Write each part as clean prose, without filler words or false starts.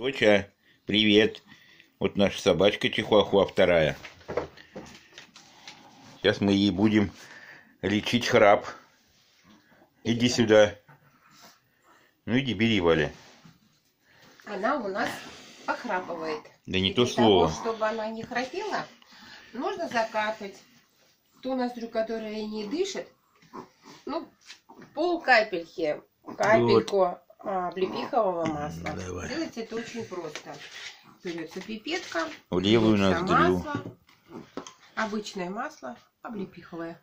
Доча, привет. Вот наша собачка Чихуахуа вторая. Сейчас мы ей будем лечить храп. Иди сюда. Ну иди, бери, Валя. Она у нас похрапывает. Да не И то для слово. того, чтобы она не храпела, нужно закапать ту ноздрю, которая не дышит, ну, пол капельки, капельку облепихового масла. Давай. Делать это очень просто. Берется пипетка, В левую берется ноздрю. масло, обычное масло, облепиховое.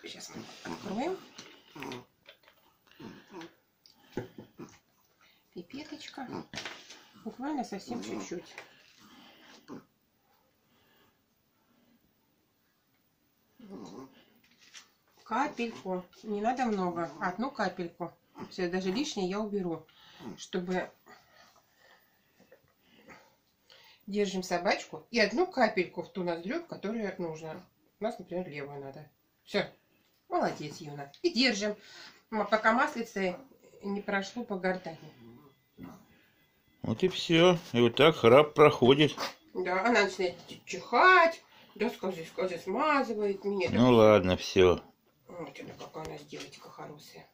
Сейчас мы откроем. Пипеточка. Буквально совсем чуть-чуть. Капельку. Не надо много. Одну капельку. Все, даже лишнее я уберу. Чтобы... Держим собачку. И одну капельку в ту ноздрю, которая нужна. У нас, например, левую надо. Все. Молодец, Юна. И держим. Пока маслице не прошло по гортани. Вот и все. И вот так храп проходит. Да, она начинает чихать. Да, скажи, смазывает меня. Ну ладно, все. Вот она какая у нас девочка хорошая.